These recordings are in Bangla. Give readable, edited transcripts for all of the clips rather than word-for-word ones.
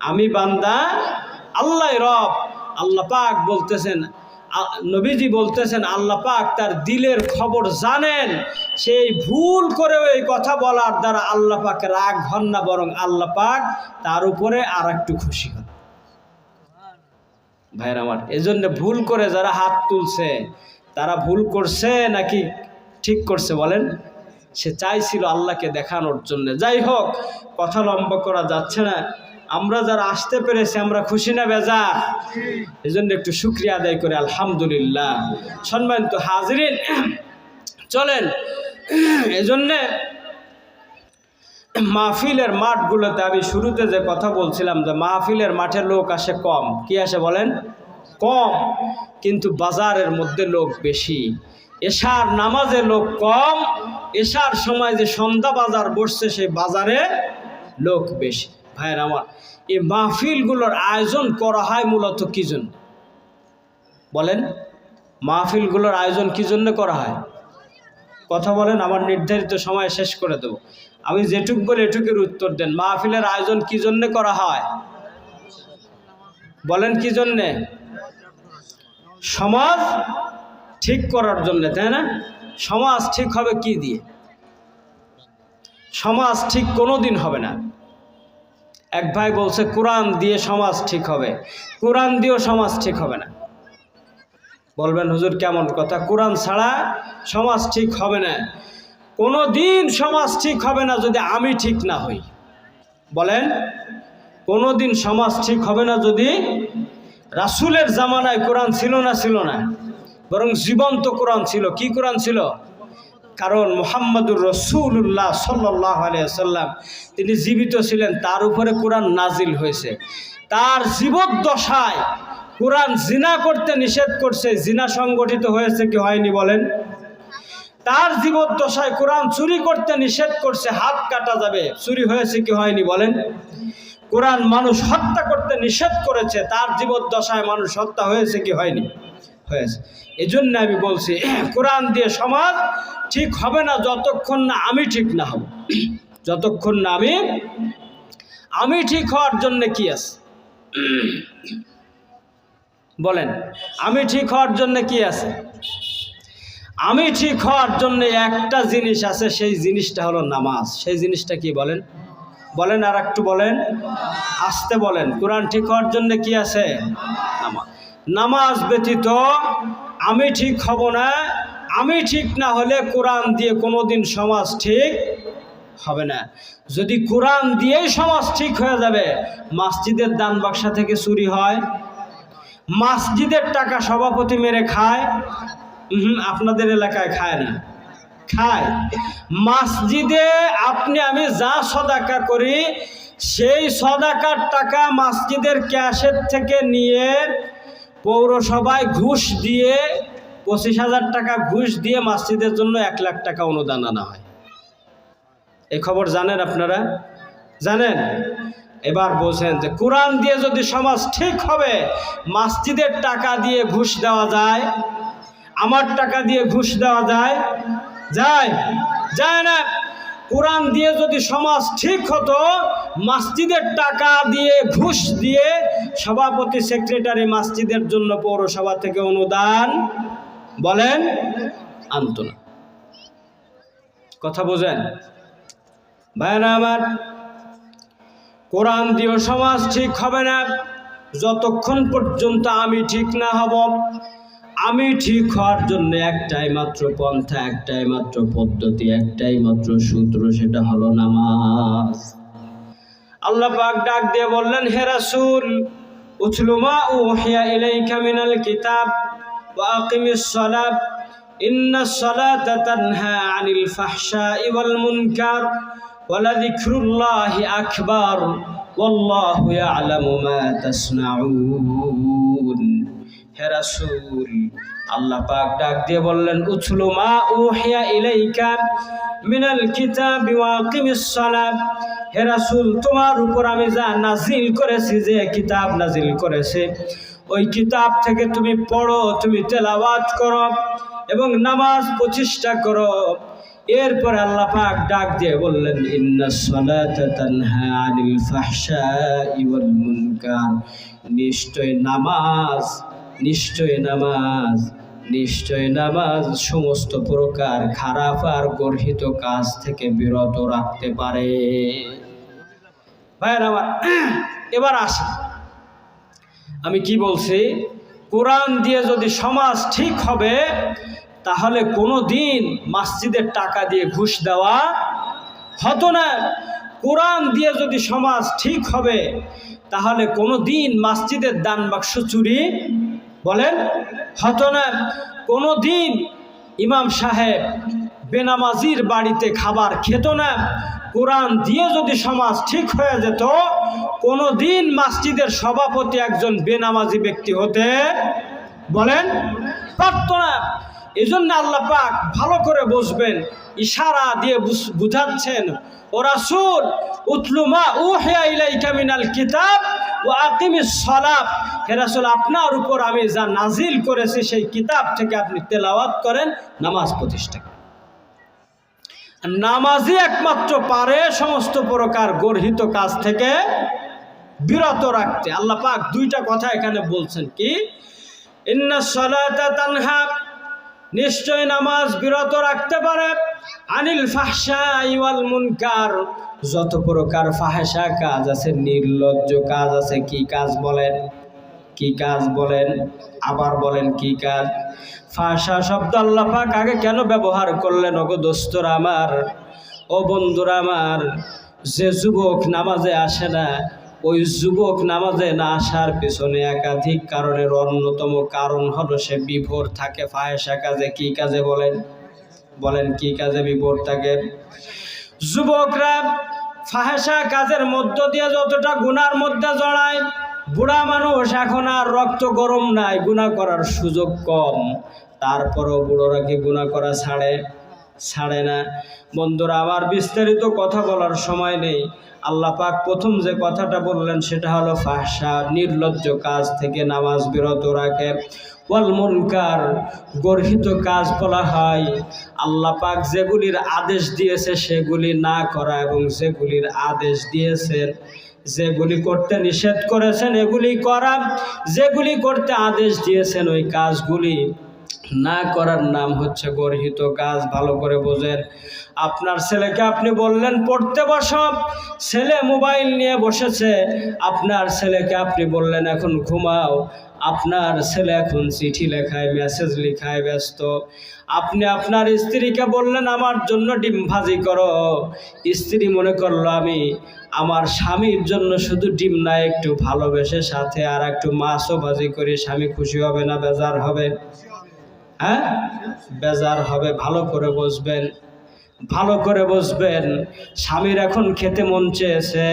আমি বান্দা, আল্লাহ রব। আল্লাহ পাক বলতেছেন, নবীজি বলতেছেন আল্লাহ পাক তার দিলের খবর জানেন। সেই ভুল করে এই কথা বলার দ্বারা আল্লাহ পাক রাগ হন না, বরং আল্লাহ পাক তার উপরে আর একটু খুশি হন। ভাইয়ের আমার, এজন্য ভুল করে যারা হাত তুলছে তারা ভুল করছে নাকি ঠিক করছে বলেন? সে চাইছিল আল্লাহকে দেখানোর জন্য। যাই হোক, কথা লম্বা করা যাচ্ছে না। আমরা যারা আসতে পেরেছি আমরা খুশি না বেজার? এজন্য একটু শুকরিয়া আদায় করে আলহামদুলিল্লাহ। সম্মানিত হাজিরিন, চলেন এজন্যে মাহফিলের মাঠগুলোতে আমি শুরুতে যে কথা বলছিলাম যে মাহফিলের মাঠে লোক আসে কম। কি আসে বলেন? কম। কিন্তু বাজারের মধ্যে লোক বেশি। এশার নামাজে লোক কম, এশার সময় যে সন্ধ্যা বাজার বসছে সেই বাজারে লোক বেশি। ভাইয়ের আমার, এই মাহফিলগুলোর আয়োজন করা হয় মূলত কি জন্য বলেন? মাহফিলগুলোর আয়োজন কি জন্য করা হয়? কথা বলেন, আমার নির্ধারিত সময় শেষ করে দেব। আমি যেটুক বলে এটুকের উত্তর দেন। মাহফিলের আয়োজন কি জন্য করা হয় বলেন? কি জন্যে? সমাজ ঠিক করার জন্য, তাই না? সমাজ ঠিক হবে কি দিয়ে? সমাজ ঠিক কোনো দিন হবে না। এক ভাই বলছে কোরআন দিয়ে সমাজ ঠিক হবে। কোরআন দিয়েও সমাজ ঠিক হবে না। বলবেন হুজুর কেমন কথা? কোরআন ছাড়া সমাজ ঠিক হবে না। কোনো দিন সমাজ ঠিক হবে না যদি আমি ঠিক না হই। বলেন, কোনো দিন সমাজ ঠিক হবে না যদি রাসূলের জামানায় কোরআন ছিল না? ছিল না, বরং জীবন্ত কোরআন ছিল। কি কোরআন ছিল? কারণ মুহাম্মদুর রাসূলুল্লাহ সাল্লাল্লাহু আলাইহি ওয়াসাল্লাম তিনি জীবিত ছিলেন, তার উপরে কোরআন নাজিল হয়েছে। তার জীবদ্দশায় কোরআন জিনা করতে নিষেধ করছে। জিনা সংগঠিত হয়েছে কি হয়নি বলেন? তার জীবদ্দশায় কোরআন চুরি করতে নিষেধ করছে, হাত কাটা যাবে। চুরি হয়েছে কি হয়নি বলেন? কোরআন মানুষ হত্যা করতে নিষেধ করেছে, তার জীবদ্দশায় মানুষ হত্যা হয়েছে কি হয়নি? হয়েছে। এই জন্য আমি বলছি কোরআন দিয়ে সমাজ ঠিক হবে না যতক্ষণ না আমি ঠিক না হব। যতক্ষণ না আমি ঠিক হওয়ার জন্য কি আছে বলেন? আমি ঠিক হওয়ার জন্য কি আছে? আমি ঠিক হওয়ার জন্য একটা জিনিস আছে, সেই জিনিসটা হলো নামাজ। সেই জিনিসটা কি বলেন? বলেন, আর একটু বলেন, আসতে বলেন। কোরআন ঠিক হওয়ার জন্য কি আছে? নামাজ। নামাজ ব্যতীত আমি ঠিক হব না। আমি ঠিক না হলে কোরআন দিয়ে কোনোদিন সমাজ ঠিক হবে না। যদি কোরআন দিয়েই সমাজ ঠিক হয়ে যাবে, মসজিদের দান বাক্সা থেকে চুরি হয়, মসজিদের টাকা সভাপতি মেরে খায়, আপনাদের এলাকায় খায় না? খায়। মসজিদে আপনি আমি যা সদাকা করি, সেই সদাকার টাকা মসজিদের ক্যাশের থেকে নিয়ে পৌরসভায় ঘুষ দিয়ে 25,000 টাকা ঘুষ দিয়ে মসজিদের জন্য 1 লাখ টাকা অনুদান আনা হয়। এই খবর জানেন আপনারা? জানেন? এবার বলছেন যে কোরআন দিয়ে যদি সমাজ ঠিক হবে, মসজিদের টাকা দিয়ে ঘুষ দেওয়া যায়? আমার টাকা দিয়ে ঘুষ দেওয়া যায়? যায়? যায় না। কোরআন দিয়ে যদি সমাজ ঠিক হতো, মসজিদের টাকা দিয়ে ঘুষ দিয়ে সভাপতি সেক্রেটারি মসজিদের জন্য পৌরসভা থেকে অনুদান বলেন আনতো না। কথা বোঝেন ভাইরা আমার? কোরআন দিয়ে সমাজ ঠিক হবে না যতক্ষণ পর্যন্ত আমি ঠিক না হব। আমি ঠিক হওয়ার জন্য একটাই মাত্র পন্থা, একটাই মাত্র পদ্ধতি, একটাই মাত্র সূত্র, সেটা হলো নামাজ। আল্লাহ পাক ডাক দিয়ে বললেন, হে রাসূল, উতলু মা উহিয়া ইলাইকা মিনাল কিতাব ওয়া আকিমিস সালাত ইন্নাস সালাতা তানহা আনিল ফাহশাই ওয়াল মুনকার ওয়া লাযিকরুল্লাহি আকবার ওয়াল্লাহু ইয়ালামু মা তাসনাউন। হে রাসূল, আল্লাহ পাক ডাক দিয়ে বললেন, উতলু মা উহিয়া ইলাইকা মিনাল কিতাবি ওয়া আকিমিস সালাত। হে রাসূল, তোমার উপর আমি যা নাজিল করেছি, যে কিতাব নাজিল করেছে, ওই কিতাব থেকে তুমি পড়ো, তুমি তেলাওয়াত করো এবং নামাজ প্রতিষ্ঠা করো। এরপরে আল্লাহ পাক ডাক দিয়ে বললেন, ইন্নাস সালাতা তানহা আনিল ফাহশাই ওয়াল মুনকার, নিশ্চয় নামাজ, নিশ্চয় নামাজ, নিশ্চয় নামাজ সমস্ত প্রকার খারাপ আর গর্হিত কাজ থেকে বিরত রাখতে পারে। ভাইয়ের আমার, এবার আসি, আমি কি বলছি, কোরআন দিয়ে যদি সমাজ ঠিক হবে তাহলে কোনো দিন মসজিদের টাকা দিয়ে ঘুষ দেওয়া হতো না। কোরআন দিয়ে যদি সমাজ ঠিক হবে তাহলে কোনো দিন মসজিদের দান বাক্স চুরি বলেন হতো না। কোনো দিন ইমাম সাহেব বেনামাজির বাড়িতে খাবার খেত না। কোরআন দিয়ে যদি সমাজ ঠিক হয়ে যেত, কোনো দিন মসজিদের সভাপতি একজন বেনামাজি ব্যক্তি হতে বলেন পারত না। এই জন্য আল্লাহ পাক ভালো করে বুঝবেন, ইশারা দিয়ে বুঝাচ্ছেন, ও রাসূল উতলু মা উহিয়া ইলাইকা মিনাল কিতাব ওয়া আকিমিস সালাত, হে রাসূল আপনার উপর আমি যা নাজিল করেছি সেই কিতাব থেকে আপনি তেলাওয়াত করেন, নামাজ প্রতিষ্ঠা করেন। নামাজই একমাত্র পারে সমস্ত প্রকার গর্হিত কাজ থেকে বিরত রাখতে। আল্লাহ পাক দুইটা কথা এখানে বলছেন, কি ইন্নাস সালাতা তানহা, নিশ্চয় নামাজ বিরত রাখতে পারে, আনিল ফাহশাই ওয়াল মুনকার, যত প্রকার ফাহেসা কাজ আছে, নির্লজ্জ কাজ আছে। কি কাজ বলেন, কি কাজ বলেন, আবার বলেন কি কাজ? ফাহশা শব্দ আল্লাহ পাক আগে কেন ব্যবহার করলেন? ওগো দোস্তরা আমার, ও বন্ধুরা আমার, যে যুবক নামাজে আসে না, ওই যুবক নামাজে না আসার পিছনে একাধিক কারণের অন্যতম কারণ হলো সে বিভোর থাকে ফাহেসা কাজে। কি কাজে বলেন, বলেন কি কাজে বিভোর থাকে? যুবকরা ফাহেসা কাজের মধ্য দিয়ে যতটা গুনার মধ্যে জড়ায়, বুড়া মানুষ এখন আর রক্ত গরম নাই, গুনাহ করার সুযোগ কম, তারপরও বুড়োরা কি গুনাহ করা ছাড়ে না। বন্ধুরা আমার, বিস্তারিত কথা বলার সময় নেই। আল্লাহ পাক প্রথম যে কথাটা বললেন সেটা হলো ফাহশা, নির্লজ্জ কাজ থেকে নামাজ বিরত রাখে। ওয়াল মুনকার, গর্হিত কাজ বলা হয় আল্লাহ পাক যেগুলির আদেশ দিয়েছে সেগুলি না করা, এবং যেগুলির আদেশ দিয়েছেন, যেগুলি করতে নিষেধ করেছেন এগুলি করা, যেগুলি করতে আদেশ দিয়েছেন ওই কাজগুলি না করার নাম হচ্ছে গর্হিত কাজ। ভালো করে বোঝেন। আপনার ছেলেকে আপনি বললেন পড়তে বসো, ছেলে মোবাইল নিয়ে বসেছে। আপনার ছেলেকে আপনি বললেন এখন ঘুমাও, আপনার ছেলে এখন চিঠি লেখায়, মেসেজ লেখায় ব্যস্ত। আপনি আপনার স্ত্রীকে বললেন আমার জন্য ডিম ভাজি করো, স্ত্রী মনে করলো আমি আমার স্বামীর জন্য শুধু ডিম না, একটু ভালোবেসে সাথে আর একটু মাছও ভাজি করি, স্বামী খুশি হবে না বেজার হবে? হ্যাঁ, বেজার হবে। ভালো করে বসবেন, ভালো করে বসবেন। স্বামীর এখন খেতে মন চেয়েছে,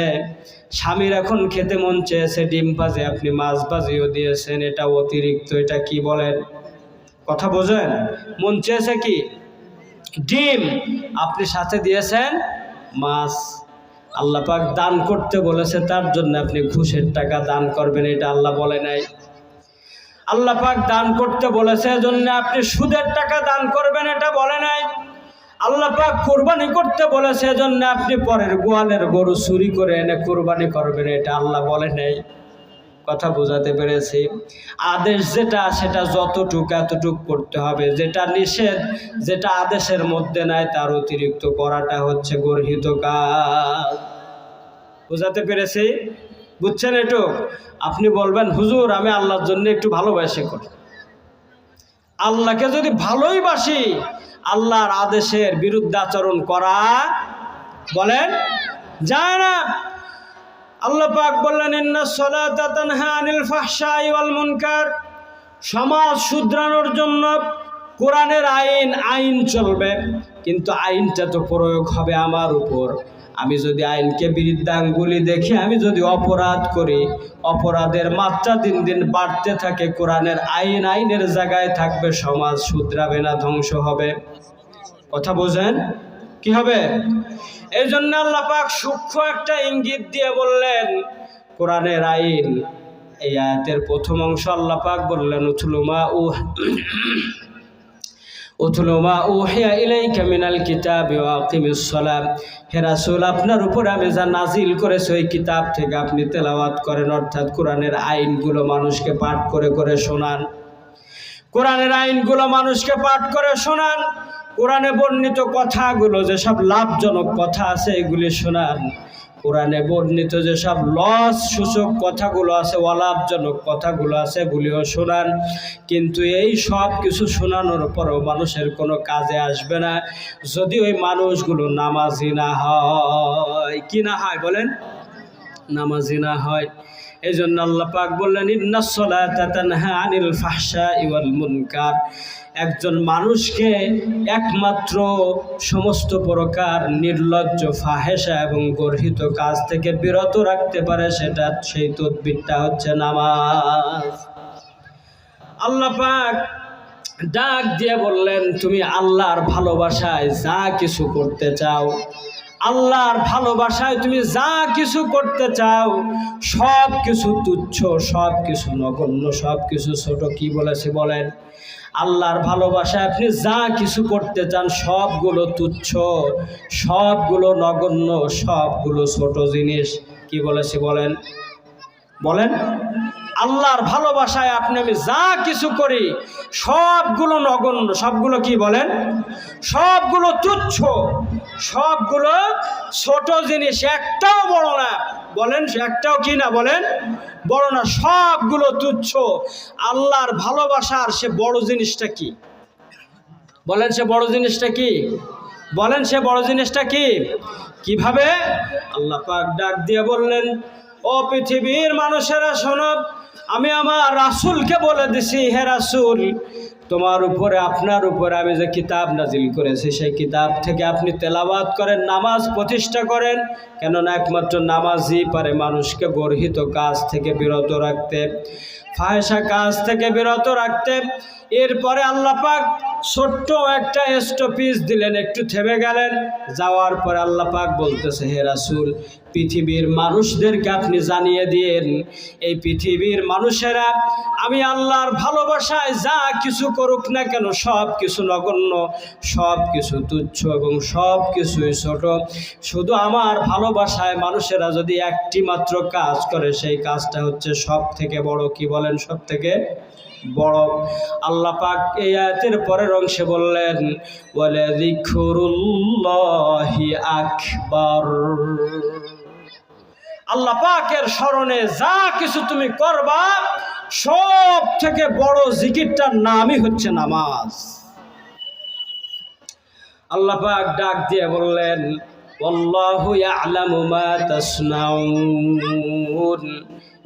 স্বামীর এখন খেতে মন চেয়েছে ডিম ভাজি, আপনি মাছ ভাজিও দিয়েছেন, এটা অতিরিক্ত। এটা কি বলেন, কথা বোঝেন? মন চেয়েছে কি ডিম, আপনি সাথে দিয়েছেন মাছ। আল্লাহ পাক দান করতে বলেছে, তার জন্য আপনি ঘুষের টাকা দান করবেন, এটা আল্লাহ বলে নাই। আল্লাহ পাক দান করতে বলেছে এজন্য আপনি সুদের টাকা দান করবেন, এটা বলে নাই। আল্লাহ পাক কুরবানি করতে বলেছে এজন্য আপনি পরের গোয়ালের গরু চুরি করে এনে কুরবানি করবেন, এটা আল্লাহ বলে নাই। কথা বোঝাতে পেরেছি? আদেশ যেটা সেটা যতটুক এতটুক করতে হবে, যেটা নিষেধ, যেটা আদেশের মধ্যে নাই তার অতিরিক্ত করাটা হচ্ছে গর্হিত কাজ। বোঝাতে পেরেছি? বুঝছেন? একটু আপনি বলবেন হুজুর আমি আল্লাহর জন্য একটু ভালোবাসি করি। আল্লাহকে যদি ভালোই বাসি, আল্লাহর আদেশের বিরুদ্ধে আচরণ করা বলেন যায় না। আল্লাহ পাক বললেন ইন্নাস সালাতা তানহা আনিল ফাহশাই ওয়াল মুনকার, সমাজ শুধরানোর জন্য কোরআনের আইন চলবে, কিন্তু আইনটা তো প্রয়োগ হবে আমার উপর। আমি যদি আইনকে বৃদ্ধাঙ্গুলি দেখি, আমি যদি অপরাধ করি, অপরাধের মাত্রা দিন দিন বাড়তে থাকে, কোরআনের আইনের জায়গায় থাকবে, সমাজ শুধরাবে না, ধ্বংস হবে। কথা বোঝেন? কি হবে? এই জন্য আল্লাহ পাক সূক্ষ্ম একটা ইঙ্গিত দিয়ে বললেন কোরআনের আইন। এই আয়াতের প্রথম অংশ আল্লাহ পাক বললেন উতলু মা উতলু মা উহিয়া ইলাইকা মিনাল কিতাবি ওয়া আকিমিস সালাত, হে রাসূল আপনার উপর আমি যা নাজিল করেছি ওই কিতাব থেকে আপনি তেলাওয়াত করেন, অর্থাৎ কোরআনের আইনগুলো মানুষকে পাঠ করে করে শোনান। কোরআনের আইনগুলো মানুষকে পাঠ করে শোনান। কোরআনে বর্ণিত কথাগুলো যেসব লাভজনক কথা আছে এগুলি শোনান। কোরআনে বর্ণিত যেসব লস সূচক কথাগুলো আছে, অলাভজনক কথাগুলো আছে, এগুলিও শোনান। কিন্তু এই সব কিছু শোনানোর পরও মানুষের কোনো কাজে আসবে না যদি ওই মানুষগুলো নামাজি না হয়। কি না হয় বলেন? নামাজি না হয়। এই জন্য আল্লাহ পাক বললেন, ইন্নাস সালাতা তানহা আনিল ফাহশাই ওয়াল মুনকার। একজন মানুষকে একমাত্র সমস্ত প্রকার নির্লজ্জ, ফাহেসা এবং গর্হিত কাজ থেকে বিরত রাখতে পারে, সেই তদবিরটা হচ্ছে নামাজ। আল্লাহ পাক ডাক দিয়ে বললেন, তুমি আল্লাহর ভালোবাসায় যা কিছু করতে চাও, আল্লাহর ভালোবাসায় তুমি যা কিছু করতে চাও, সব কিছু তুচ্ছ, সব কিছু নগণ্য, সব কিছু ছোট। কি বলেছে বলেন? আল্লাহর ভালোবাসায় আপনি যা কিছু করতে চান সবগুলো তুচ্ছ, সবগুলো নগণ্য, সবগুলো ছোট জিনিস। কি বলেছে বলেন? বলেন। আল্লাহর ভালোবাসায় আপনি আমি যা কিছু করি সবগুলো নগণ্য, সবগুলো কি বলেন? সবগুলো তুচ্ছ, সবগুলো ছোট জিনিস, একটাও বড় না। বলেন, একটাও কি না? বলেন, বড় না, সবগুলো তুচ্ছ। আল্লাহর ভালোবাসার সে বড় জিনিসটা কি? বলেন, সে বড় জিনিসটা কি? বলেন, সে বড় জিনিসটা কি? কিভাবে? আল্লাহ পাক ডাক দিয়ে বললেন, ও পৃথিবীর মানুষেরা শোনো, আমি আমার রাসূলকে বলে দিছি, হে রাসূল তোমার উপরে, আপনার উপরে আমি যে কিতাব নাজিল করেছি সেই কিতাব থেকে আপনি তেলাওয়াত করেন, নামাজ প্রতিষ্ঠা করেন। কেননা একমাত্র নামাজই পারে মানুষকে গর্হিত কাজ থেকে বিরত রাখতে, ফাহেসা কাজ থেকে বিরত রাখতে। এরপরে আল্লাহ পাক ছোট্ট একটা স্টপেজ দিলেন, একটু থেমে গেলেন। যাওয়ার পরে আল্লাহ পাক বলতেছে, হে রাসূল পৃথিবীর মানুষদেরকে আপনি জানিয়ে দিন, এই পৃথিবীর মানুষেরা আমি আল্লাহর ভালোবাসায় যা কিছু করুক না কেন সব কিছু নগণ্য, সব কিছু তুচ্ছ এবং সব কিছুই ছোট। শুধু আমার ভালোবাসায় মানুষেরা যদি একটি মাত্র কাজ করে সেই কাজটা হচ্ছে সব থেকে বড়। কি বলেন? সব থেকে বড়। আল্লাহ পাক এই আয়াতের পরের অংশে বললেন, ওয়ালা যিকরুল্লাহি আকবার। আল্লাহ পাকের স্মরণে যা কিছু তুমি করবা সব থেকে বড় জিকিরটার নামই হচ্ছে নামাজ। আল্লাহ পাক ডাক দিয়ে বললেন, আল্লাহু ইয়ালামু মা তাসনাউন।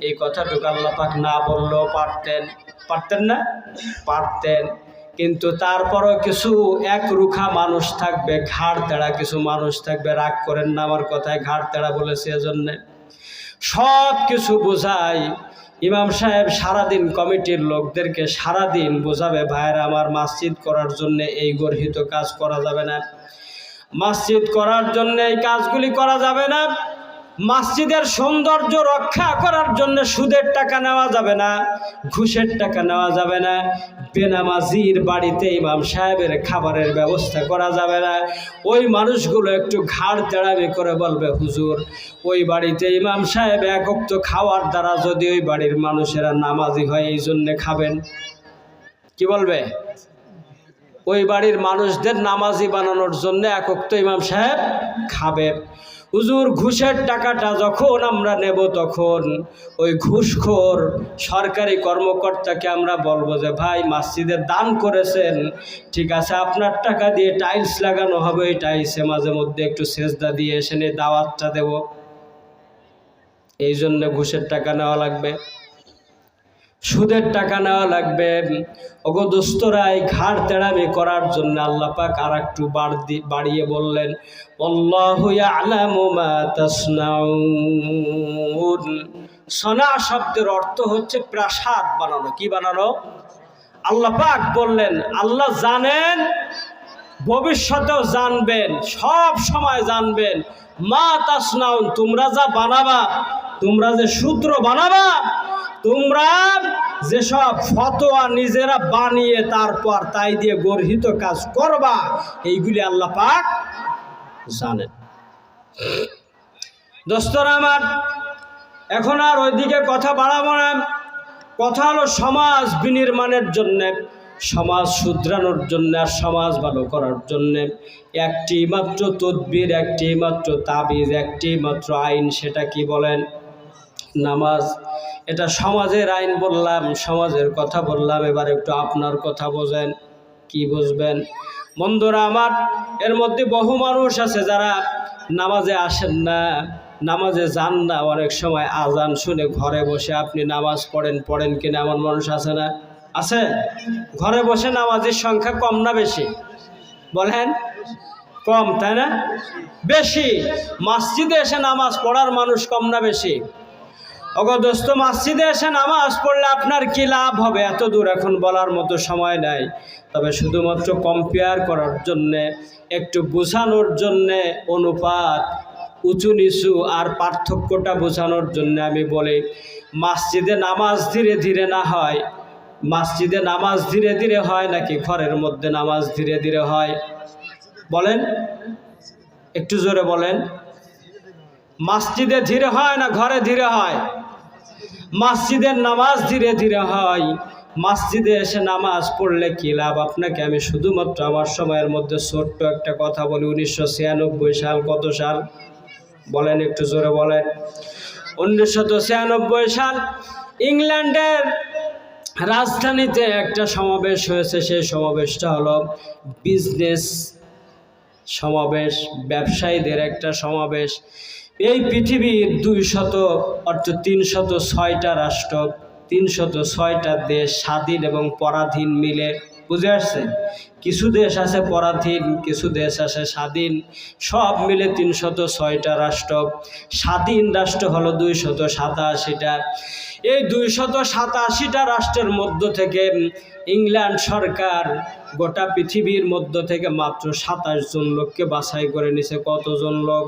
এই কথাটুকু আল্লাহ পাক না বললেও পারতেন। পারতেন না? পারতেন। কিন্তু তারপরও কিছু একরুখা মানুষ থাকবে, ঘাড় তেড়া কিছু মানুষ থাকবে। রাগ করেন না আমার কথায়, ঘাড় তেড়া বলেছে এজন্যে। সব কিছু বোঝায়। ইমাম সাহেব সারাদিন কমিটির লোকদেরকে সারাদিন বোঝাবে, ভাইয়েরা আমার মসজিদ করার জন্য এই গর্হিত কাজ করা যাবে না, মসজিদ করার জন্য এই কাজগুলি করা যাবে না, মসজিদের সৌন্দর্য রক্ষা করার জন্য সুদের টাকা নেওয়া যাবে না, ঘুষের টাকা নেওয়া যাবে না, বেনামাজির বাড়িতে ইমাম সাহেবের খাবারের ব্যবস্থা করা যাবে না। ওই মানুষগুলো একটু ঘাড় তেড়ামি করে বলবে, হুজুর ওই বাড়িতে ইমাম সাহেব এক ওয়াক্ত খাওয়ার দ্বারা যদি ওই বাড়ির মানুষেরা নামাজি হয় এই জন্যে খাবেন। কি বলবে? ওই বাড়ির মানুষদের নামাজি বানানোর জন্য এক ওয়াক্ত ইমাম সাহেব খাবে। হুজুর ঘুষের টাকাটা যখন আমরা নেব তখন ওই ঘুষখোর সরকারি কর্মকর্তাকে আমরা বলবো যে ভাই মসজিদে দান করেছেন, ঠিক আছে আপনার টাকা দিয়ে টাইলস লাগানো হবে, এই টাইলসে মাঝে মধ্যে একটু সেজদা দিয়ে এসে নিয়ে দাওয়াতটা দেব, এই জন্য ঘুষের টাকা নেওয়া লাগবে, সুদের টাকা নেওয়া লাগবে। ওগো দোস্তরাই ঘাড় তেড়ামি করার জন্য আল্লাহ পাক আর একটু বাড়িয়ে বললেন, আল্লাহু ইয়ালামু মা তাসনাউন। সনা শব্দের অর্থ হচ্ছে প্রাসাদ বানানো। কি বানানো? আল্লাহ পাক বললেন আল্লাহ জানেন, ভবিষ্যতেও জানবেন, সব সময় জানবেন। মা তাসনাউন, তোমরা যা বানাবা, তোমরা যে সূত্র বানাবা, তোমরা যেসব ফতোয়া নিজেরা বানিয়ে তারপর তাই দিয়ে গর্হিত কাজ করবা, এইগুলি আল্লাহ পাক জানেন। দোস্তরা আমার, এখন আর ওইদিকে কথা বাড়াবো না। কথা হলো সমাজ বিনির্মাণের জন্যে, সমাজ শুধরানোর জন্য, আর সমাজ ভালো করার জন্যে একটি মাত্র তদবির, একটি মাত্র তাবিজ, একটি মাত্র আইন। সেটা কি বলেন? নামাজ। এটা সমাজের আইন বললাম, সমাজের কথা বললাম। এবার একটু আপনার কথা বোঝেন। কি বুঝবেন বন্ধুরা আমার? এর মধ্যে বহু মানুষ আছে যারা নামাজে আসেন না, নামাজে যান না। অনেক সময় আজান শুনে ঘরে বসে আপনি নামাজ পড়েন কিনা এমন মানুষ আছে না? আছে। ঘরে বসে নামাজের সংখ্যা কম না বেশি? বলেন কম, তাই না? বেশি। মসজিদে এসে নামাজ পড়ার মানুষ কম না বেশি? ওগো দোস্ত, মসজিদে এসে নামাজ পড়লে আপনার কি লাভ হবে এত দূর এখন বলার মতো সময় নাই। তবে শুধুমাত্র কম্পেয়ার করার জন্যে, একটু বোঝানোর জন্যে, অনুপাত উঁচু নিচু আর পার্থক্যটা বোঝানোর জন্য আমি বলি, মসজিদে নামাজ ধীরে ধীরে না হয়, মসজিদে নামাজ ধীরে ধীরে হয় নাকি ঘরের মধ্যে নামাজ ধীরে ধীরে হয়? বলেন, একটু জোরে বলেন। মসজিদে ধীরে হয় না ঘরে ধীরে হয়? মসজিদের নামাজ ধীরে ধীরে হয়। মসজিদে এসে নামাজ পড়লে কি লাভ? আপনাকে আমি শুধুমাত্র আমার সময়ের মধ্যে ছোট্ট একটা কথা বলি। 1996 সাল, কত সাল বলেন? একটু জোরে বলেন। 1996 সাল ইংল্যান্ডের রাজধানীতে একটা সমাবেশ হয়েছে। সেই সমাবেশটা হলো বিজনেস সমাবেশ, ব্যবসায়ীদের একটা সমাবেশ। এই পৃথিবীর 306টা রাষ্ট্র, 306টা দেশ, স্বাধীন এবং পরাধীন মিলে, বুঝে আসছে? কিছু দেশ আছে পরাধীন, কিছু দেশ আছে স্বাধীন, সব মিলে 306টা রাষ্ট্র। স্বাধীন রাষ্ট্র হলো 287টা। এই 287টা রাষ্ট্রের মধ্য থেকে ইংল্যান্ড সরকার গোটা পৃথিবীর মধ্য থেকে মাত্র 27 জন লোককে বাছাই করে নিছে। কতজন লোক?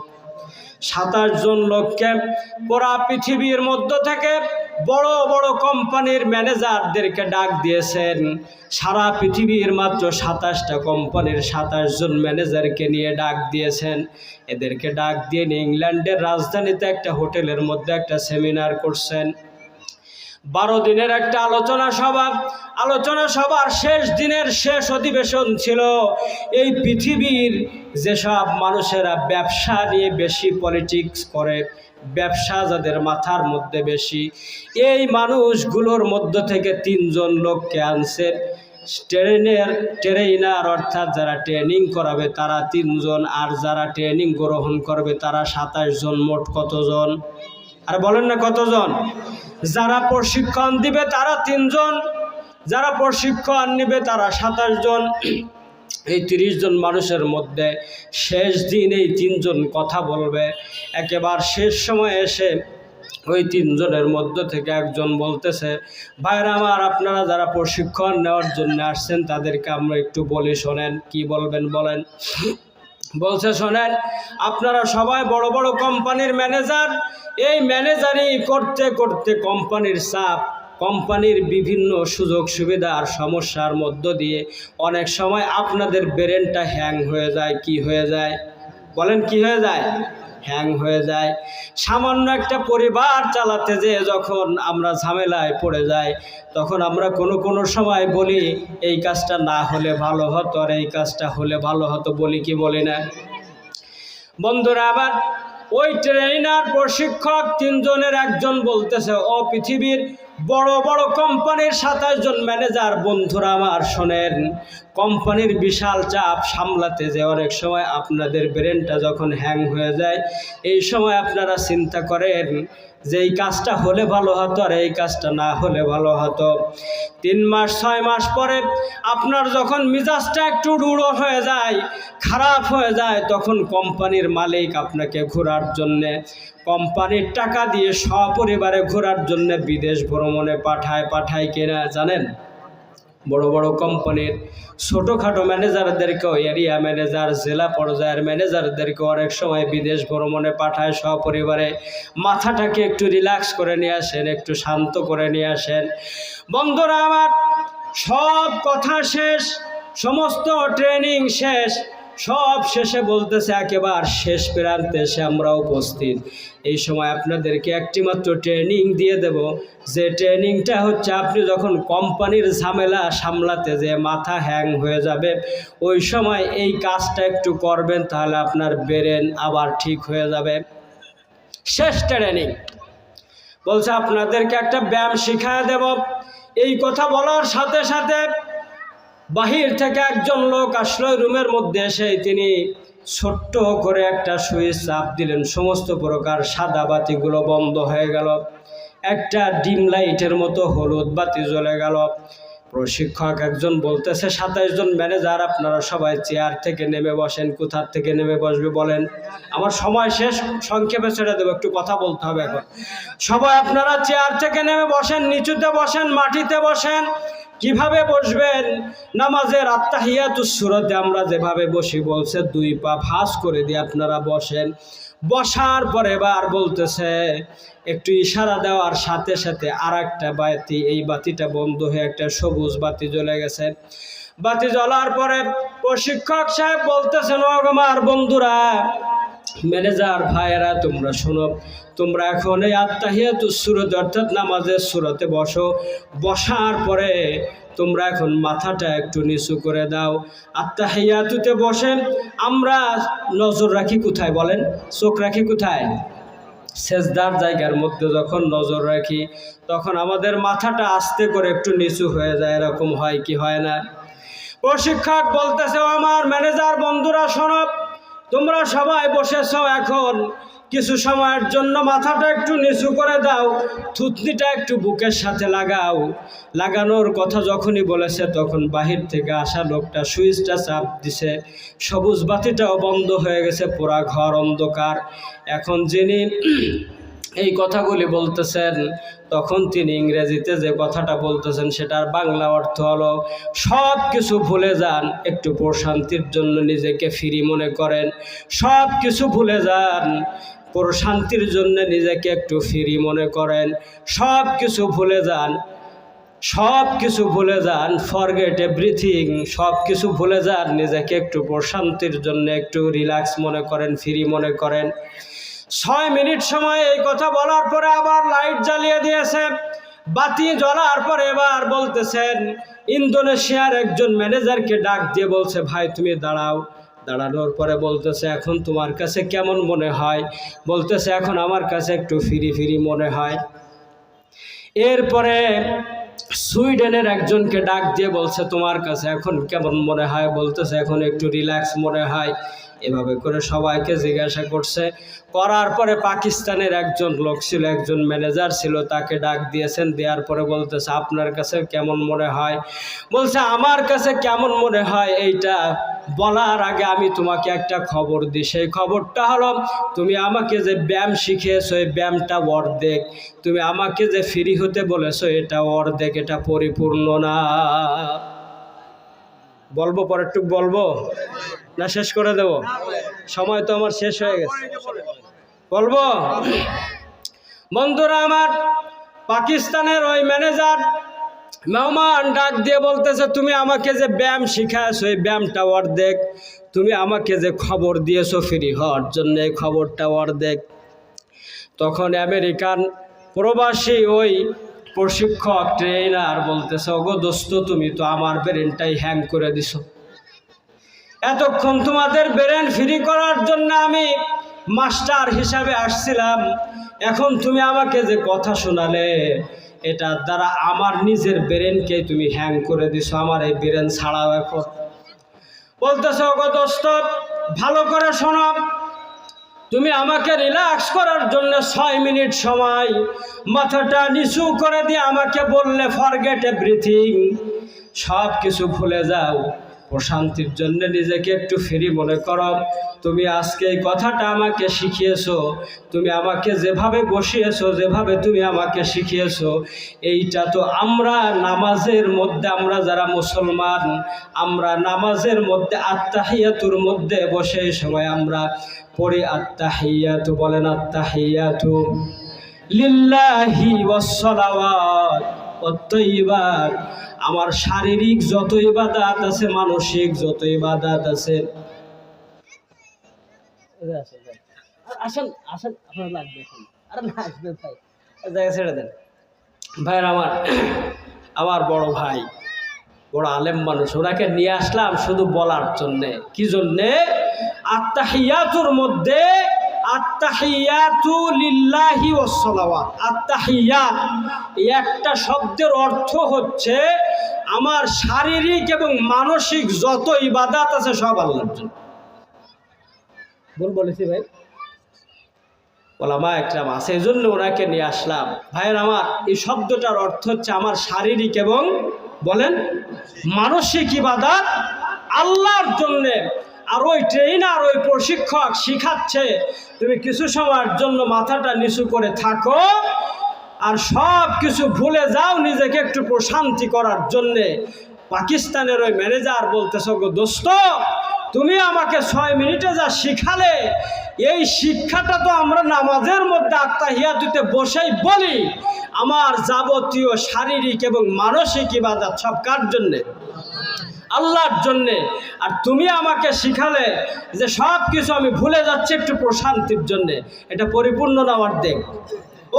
27 জন লোককে পুরা পৃথিবীর মধ্য থেকে বড় বড় কোম্পানির ম্যানেজারদেরকে ডাক দিয়েছেন। সারা পৃথিবীর মাত্র 27টা কোম্পানির 27 জন ম্যানেজারকে নিয়ে ডাক দিয়েছেন। এদেরকে ডাক দিয়ে ইংল্যান্ডের রাজধানীতে একটা হোটেলের মধ্যে একটা সেমিনার করছেন। 12 দিনের একটা আলোচনা সভার শেষ দিনের শেষ অধিবেশন ছিল। এই পৃথিবীর যেসব মানুষেরা ব্যবসা নিয়ে বেশি পলিটিক্স করে, ব্যবসা যাদের মাথার মধ্যে বেশি, এই মানুষগুলোর মধ্য থেকে 3 জন লোককে আনছেন। ট্রেনার অর্থাৎ যারা ট্রেনিং করাবে তারা 3 জন, আর যারা ট্রেনিং গ্রহণ করবে তারা 27 জন। মোট কতজন? আর বলেন না কতজন? যারা প্রশিক্ষণ দিবে তারা 3 জন, যারা প্রশিক্ষণ নেবে তারা 27 জন। এই 30 জন মানুষের মধ্যে শেষ দিন এই 3 জন কথা বলবে। একেবারে শেষ সময় এসে ওই 3 জনের মধ্য থেকে একজন বলতেছে, ভাইরা আমার, আপনারা যারা প্রশিক্ষণ নেওয়ার জন্য আসছেন তাদেরকে আমরা একটু বলি, শোনেন। কি বলবেন বলেন? বলছে, শোনেন, আপনারা সবাই বড় বড় কোম্পানির ম্যানেজার। এই ম্যানেজারি করতে করতে কোম্পানির চাপ, কোম্পানির বিভিন্ন সুযোগ সুবিধা আর সমস্যার মধ্য দিয়ে অনেক সময় আপনাদের ব্রেনটা হ্যাং হয়ে যায়। কি হয়ে যায়? বলেন, কি হয়ে যায়? হ্যাং হয়ে যায়। সামান্য একটা পরিবার চালাতে যেয়ে যখন আমরা ঝামেলায় পড়ে যাই, তখন আমরা কোনো সময় বলি এই কাজটা না হলে ভালো হতো, আর এই কাজটা হলে ভালো হতো, বলি কি বলি না? বন্ধুরা আবার ওই ট্রেনার প্রশিক্ষক 3 জনের একজন বলতেছে, ও পৃথিবীর বড় বড় কোম্পানির 27 জন ম্যানেজার, বন্ধুরা আমার শোনেন, কোম্পানির বিশাল চাপ সামলাতে যে অনেক সময় আপনাদের ব্রেনটা যখন হ্যাং হয়ে যায়, এই সময় আপনারা চিন্তা করেন যে এই কাজটা হলে ভালো হতো আর এই কাজটা না হলে ভালো হতো। 3 মাস 6 মাস পরে আপনার যখন মিজাজটা একটু রূঢ় হয়ে যায়, খারাপ হয়ে যায়, তখন কোম্পানির মালিক আপনাকে ঘোরার জন্যে, কোম্পানির টাকা দিয়ে সপরিবারে ঘোরার জন্য বিদেশ ভ্রমণে পাঠায় কিনা জানেন? বড় বড় কোম্পানির ছোটোখাটো ম্যানেজারদেরকেও, এরিয়া ম্যানেজার, জেলা পর্যায়ের ম্যানেজারদেরকে অনেক সময় বিদেশ ভ্রমণে পাঠায় সপরিবারে। মাথাটাকে একটু রিল্যাক্স করে নিয়ে আসেন, একটু শান্ত করে নিয়ে আসেন। বন্ধুরা আমার, সব কথা শেষ, সমস্ত ট্রেনিং শেষ, সব শেষে বলতেছে একেবারে শেষ প্রান্তে এসে আমরা উপস্থিত। এই সময় আপনাদেরকে একটি মাত্র ট্রেনিং দিয়ে দেব, যে ট্রেনিংটা হচ্ছে আপনি যখন কোম্পানির ঝামেলা সামলাতে যে মাথা হ্যাং হয়ে যাবে, ওই সময় এই কাজটা একটু করবেন, তাহলে আপনার ব্রেন আবার ঠিক হয়ে যাবে। শেষ ট্রেনিং বলছে আপনাদেরকে একটা ব্যায়াম শিখায় দেব। এই কথা বলার সাথে সাথে বাহির থেকে একজন লোক আসলো রুমের মধ্যে। এসে তিনি ছোট্ট করে একটা সুইচ চাপ দিলেন, সমস্ত প্রকার সাদা বাতিগুলো বন্ধ হয়ে গেল, একটা ডিম লাইটের মতো হলুদ বাতি জ্বলে গেল। প্রশিক্ষক একজন বলতেছে 27 জন ম্যানেজার আপনারা সবাই চেয়ার থেকে নেমে বসেন। কোথার থেকে নেমে বসবে বলেন? আমার সময় শেষ, সংক্ষেপে ছেড়ে দেবো, একটু কথা বলতে হবে এখন। সবাই আপনারা চেয়ার থেকে নেমে বসেন, নিচুতে বসেন, মাটিতে বসেন। কিভাবে বসবেন? নামাজের আত্তাহিয়াতুস সূরাতে আমরা যেভাবে বসি বলছে 2 পা ভাঁজ করে দিয়ে আপনারা বসেন। বসার পরে এবার বলতেছে একটু ইশারা দেওয়ার সাথে সাথে আর একটা বাতি, এই বাতিটা বন্ধ হয়ে একটা সবুজ বাতি জ্বলে গেছে। বাতি জ্বলার পরে প্রশিক্ষক সাহেব বলতেছেন, ও আমার বন্ধুরা, ম্যানেজার ভাইয়েরা, তোমরা শোনো, তোমরা এখন এই আত্তাহিয়াতুস সূরাতে অর্থাৎ নামাজের সূরাতে বসো। বসার পরে তোমরা এখন মাথাটা একটু নিচু করে দাও। আত্তাহিয়াতুতে বসে আমরা নজর রাখি কোথায় বলেন? চোখ রাখি কোথায়? সেজদার জায়গার মধ্যে যখন নজর রাখি তখন আমাদের মাথাটা আস্তে করে একটু নিচু হয়ে যায়, এরকম হয় কি হয় না? প্রশিক্ষক বলতেছে, আমার ম্যানেজার বন্ধুরা শোনো, তোমরা সবাই বসেছ, এখন কিছু সময়ের জন্য মাথাটা একটু নিচু করে দাও, থুতনিটা একটু বুকের সাথে লাগাও। লাগানোর কথা যখনই বলেছে তখন বাহির থেকে আসা লোকটা সুইচটা চাপ দিছে, সবুজ বাতিটাও বন্ধ হয়ে গেছে, পুরা ঘর অন্ধকার। এখন যিনি এই কথাগুলি বলতেছেন তখন তিনি ইংরেজিতে যে কথাটা বলতেছেন সেটার বাংলা অর্থ হলো, সব কিছু ভুলে যান, একটু প্রশান্তির জন্য নিজেকে ফ্রি মনে করেন। সব কিছু ভুলে যান, প্রশান্তির জন্য নিজেকে একটু ফ্রি মনে করেন। সব কিছু ভুলে যান, সব কিছু ভুলে যান, ফরগেট এভরিথিং, সব কিছু ভুলে যান, নিজেকে একটু প্রশান্তির জন্য একটু রিল্যাক্স মনে করেন, ফ্রি মনে করেন। 6 মিনিট সময় এই কথা বলার পরে আবার লাইট জ্বালিয়ে দিয়েছে। বাতি জ্বলার পরে এবার বলতেছেন, ইন্দোনেশিয়ার একজন ম্যানেজারকে ডাক দিয়ে বলছে, ভাই তুমি দাঁড়াও। দাঁড়ানোর পরে বলতেছে, এখন তোমার কাছে কেমন মনে হয়? বলতেছে, এখন আমার কাছে একটু ফ্রি ফ্রি মনে হয়। এরপরে সুইডেনের একজনকে ডাক দিয়ে বলছে, তোমার কাছে এখন কেমন মনে হয়? বলতেছে, এখন একটু রিল্যাক্স মনে হয়। এভাবে করে সবাইকে জিজ্ঞাসা করছে। করার পরে পাকিস্তানের একজন লোক ছিল, একজন ম্যানেজার ছিল, তাকে ডাক দিয়েছেন। দেওয়ার পরে বলতেছে, আপনার কাছে কেমন মনে হয়? বলছে, আমার কাছে কেমন মনে হয় এইটা বলার আগে আমি তোমাকে একটা খবর দিই। সেই খবরটা হলো, তুমি আমাকে যে ব্যায়াম শিখিয়েছো এই ব্যায়ামটা অর্ধেক, তুমি আমাকে যে ফ্রি হতে বলেছো এটা অর্ধেক, এটা পরিপূর্ণ না। বলবো পরেরটুক বলবো না শেষ করে দেব? সময় তো আমার শেষ হয়ে গেছে। বলবো? বন্ধুরা আমার, পাকিস্তানের ওই ম্যানেজার মেহমান ডাক দিয়ে বলতেছে, তুমি আমাকে যে ব্যায়াম শিখাইছো এই ব্যায়ামটা অর্ধেক, তুমি আমাকে যে খবর দিয়েছো ফ্রি হওয়ার জন্য এই খবরটা অর্ধেক। তখন আমেরিকান প্রবাসী ওই প্রশিক্ষক ট্রেনার বলতেছে, ওগো দোস্ত, তুমি তো আমার ব্রেনটাই হ্যাং করে দিছো। এতক্ষণ তোমাদের ব্রেন ফ্রি করার জন্য আমি মাস্টার হিসাবে আসছিলাম, এখন তুমি আমাকে যে কথা শোনালে এটার দ্বারা আমার নিজের ব্রেনকে তুমি হ্যাং করে দিছো, আমার এই ব্রেন ছাড়াও। এখন বলতেছে, ওগো দোস্ত, ভালো করে শোনো, তুমি আমাকে রিল্যাক্স করার জন্য 6 মিনিট সময় মাথাটা নিচু করে দিয়ে আমাকে বললে ফরগেট এভরিথিং, সব কিছু ভুলে যাও, প্রশান্তির জন্য নিজেকে একটু ফ্রি মনে করো। তুমি আজকে এই কথাটা আমাকে শিখিয়েছো, তুমি আমাকে যেভাবে বসিয়েছো, যেভাবে তুমি আমাকে শিখিয়েছো, এইটা তো আমরা নামাজের মধ্যে, আমরা যারা মুসলমান, আমরা নামাজের মধ্যে আত্তাহিয়াতুর মধ্যে বসে এই সময় আমরা পড়ি আত্তাহিয়াতু, বলেন আত্তাহিয়াতু লিল্লাহি ওয়াসসালাওয়াত ওয়াত-তাইয়্যিবাত। আমার শারীরিক যত ইবাদত আছে, মানসিক যত ইবাদত আছে, আসেন আসেন, আপনার লাগবে এখন, আরে না আসবে ভাই, জায়গা ছেড়ে দেন। ভাইয়ের আমার বড় ভাই, বড় আলেম মানুষ, ওনাকে নিয়ে আসলাম শুধু বলার জন্যে। কি জন্যে? আত্তাহিয়াতুর মধ্যে আত্তাহিয়াতু লিল্লাহি ওয়াস সালাওয়াত, আত্তাহিয়াত এই একটা শব্দের অর্থ হচ্ছে আমার শারীরিক এবং মানসিক যত ইবাদত আছে সব আল্লাহর জন্য। বলেছি ভাই, ওলামা একরাম আছে, এই জন্য ওনাকে নিয়ে আসলাম। ভাইয়ের আমার, এই শব্দটার অর্থ হচ্ছে আমার শারীরিক এবং বলেন মানসিক ইবাদত আল্লাহর জন্যে। আর ওই ট্রেনার, ওই প্রশিক্ষক শিখাচ্ছে তুমি কিছু সময়ের জন্য মাথাটা নিচু করে থাকো আর সব কিছু ভুলে যাও নিজেকে একটু প্রশান্তি করার জন্যে। পাকিস্তানের ওই ম্যানেজার বলতেছে, গো দোস্ত, তুমি আমাকে 6 মিনিটে যা শিখালে, এই শিক্ষাটা তো আমরা নামাজের মধ্যে আত্তাহিয়াতুতে বসেই বলি। আমার যাবতীয় শারীরিক এবং মানসিক ইবাদত সব কার জন্যে? আল্লাহর জন্যে। আর তুমি আমাকে শিখালে যে সব কিছু আমি ভুলে যাচ্ছি একটু প্রশান্তির জন্যে। এটা পরিপূর্ণ না অর্ধেক?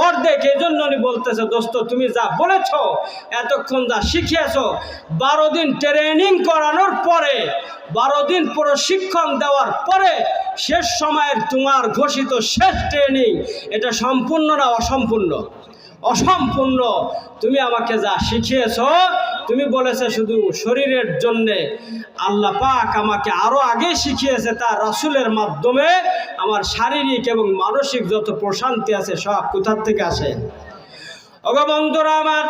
অর্ধেক। এই জন্য উনি বলতেছে, দোস্ত তুমি যা বলেছ, এতক্ষণ যা শিখিয়েছ, 12 দিন ট্রেনিং করানোর পরে, 12 দিন প্রশিক্ষণ দেওয়ার পরে শেষ সময়ের তোমার ঘোষিত শেষ ট্রেনিং, এটা সম্পূর্ণ না অসম্পূর্ণ? অসম্পূর্ণ। তুমি আমাকে যা শিখিয়েছ, তুমি বলেছে শুধু শরীরের জন্যে, আল্লাহ পাক আমাকে আরো আগে শিখিয়েছে তার রাসূলের মাধ্যমে। আমার শারীরিক এবং মানসিক যত প্রশান্তি আছে সব কোথার থেকে আসে? ওগো বন্ধুরা আমার,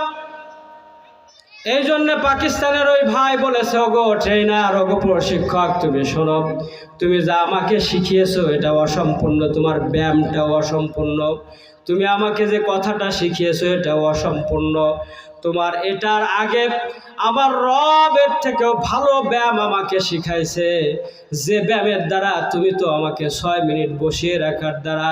এই জন্য পাকিস্তানের ওই ভাই বলেছে, ওগো ট্রেনার, ওগো প্রশিক্ষক, তুমি শোনো, তুমি যা আমাকে শিখিয়েছো এটা অসম্পূর্ণ, তোমার ব্যায়ামটাও অসম্পূর্ণ, তুমি আমাকে যে কথাটা শিখিয়েছো এটাও অসম্পূর্ণ। তোমার এটার আগে আমার রব এর থেকেও ভালো ব্যায়াম আমাকে শিখাইছে, যে ব্যায়ামের দ্বারা তুমি তো আমাকে 6 মিনিট বসিয়ে রাখার দ্বারা,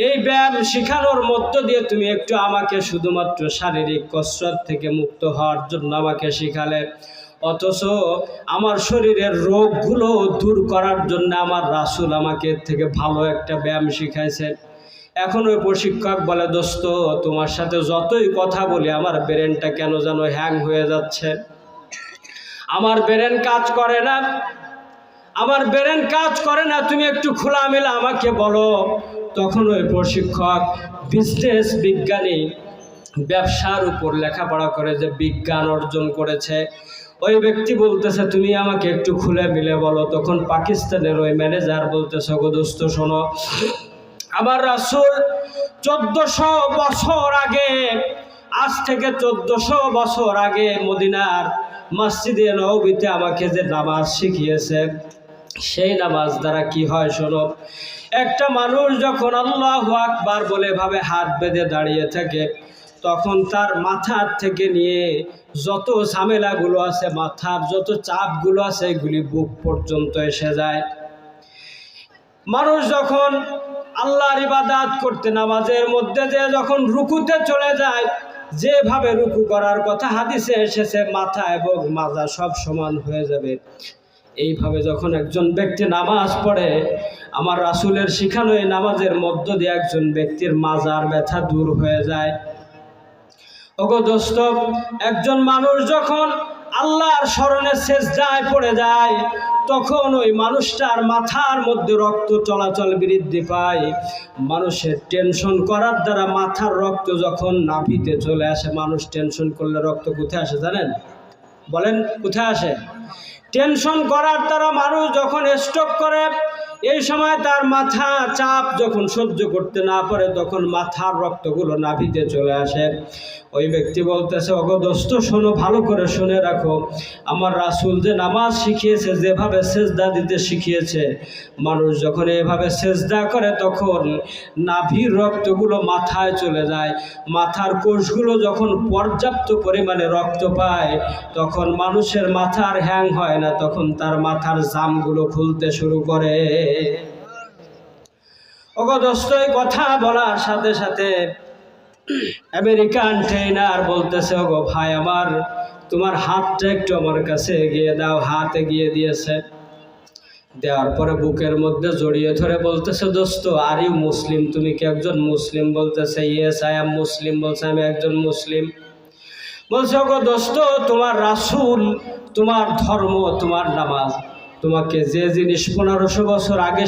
এই ব্যায়াম শিখানোর মধ্য দিয়ে তুমি একটু আমাকে শুধুমাত্র শারীরিক কসরত থেকে মুক্ত হওয়ার জন্য আমাকে শিখালে, অথচ আমার শরীরের রোগগুলো দূর করার জন্য আমার রাসূল আমাকে এর থেকে ভালো একটা ব্যায়াম শিখাইছে। এখন ওই প্রশিক্ষক বলে, দোস্ত তোমার সাথে যতই কথা বলি আমার ব্রেনটা কেন যেন হ্যাং হয়ে যাচ্ছে, আমার ব্রেন কাজ করে না, আমার ব্রেন কাজ করে না, তুমি একটু খোলামেলা আমাকে বলো। তখন ওই প্রশিক্ষক বিজনেস বিজ্ঞানী, ব্যবসার উপর লেখাপড়া করে যে বিজ্ঞান অর্জন করেছে, ওই ব্যক্তি বলতেছে, তুমি আমাকে একটু খুলে মিলে বলো। তখন পাকিস্তানের ওই ম্যানেজার বলতেছে, গো দোস্ত শোনো, আমার রাসূল 1400 বছর আগে, আজ থেকে 1400 বছর আগে মদিনার মসজিদে নববীতে আমাকে যে নামাজ শিখিয়েছে, সেই নামাজ দ্বারা কি হয় শোনো। একটা মানুষ যখন আল্লাহু আকবার বলে ভাবে হাত বেঁধে দাঁড়িয়ে থাকে, তখন তার মাথার থেকে নিয়ে যত ঝামেলাগুলো আছে, মাথার যত চাপগুলো আছে, এগুলি বুক পর্যন্ত এসে যায়। মানুষ যখন আল্লাহর ইবাদত করতে নামাজের মধ্যে যে যখন রুকুতে চলে যায়, যেভাবে রুকু করার কথা হাদিসে এসেছে, মাথা এবং মাজা সব সমান হয়ে যাবে, এইভাবে যখন একজন ব্যক্তি নামাজ পড়ে, আমার রাসূলের শিখানো এই নামাজের মধ্য দিয়ে একজন ব্যক্তির মাজার ব্যথা দূর হয়ে যায়। ওগো দোস্ত, একজন মানুষ যখন আল্লাহর স্মরণে সেজদায় পড়ে যায়, তখন ওই মানুষটার মাথার মধ্যে রক্ত চলাচল বৃদ্ধি পায়। মানুষের টেনশন করার দ্বারা মাথার রক্ত যখন নাভিতে চলে আসে, মানুষ টেনশন করলে রক্ত কোথায় আসে জানেন? বলেন কোথায় আসে? টেনশন করার দ্বারা মানুষ যখন স্ট্রোক করে, এই সময় তার মাথা চাপ যখন সহ্য করতে না পারে তখন মাথার রক্তগুলো নাভিতে চলে আসে। ওই ব্যক্তি বলতেছে, ওগো দোস্ত শোনো, ভালো করে শুনে রাখো, আমার রাসূল যে নামাজ শিখিয়েছে, যেভাবে সেজদা দিতে শিখিয়েছে, মানুষ যখন এভাবে সেজদা করে তখন নাভির রক্তগুলো মাথায় চলে যায়। মাথার কোষগুলো যখন পর্যাপ্ত পরিমাণে রক্ত পায় তখন মানুষের মাথার হ্যাং হয় না, তখন তার মাথার জামগুলো খুলতে শুরু করে। ওগো দোস্ত, এই কথা বলার সাথে সাথে আমেরিকান ট্রেনার বলতেছে, ওগো ভাই আমার, তোমার হাতটা একটু আমার কাছে এগিয়ে দাও। হাত এগিয়ে দিয়েছে, দেওয়ার পরে বুকের মধ্যে জড়িয়ে ধরে বলতেছে, দোস্ত আর ইউ মুসলিম, তুমি কি একজন মুসলিম? বলতেছে, ইয়েস আই এম মুসলিম। বলছে, আমি একজন মুসলিম। বলছে, ওগো দোস্ত, তোমার রাসূল, তোমার ধর্ম, তোমার নামাজ, তোমাকে যে জিনিস 1500 বছর আগে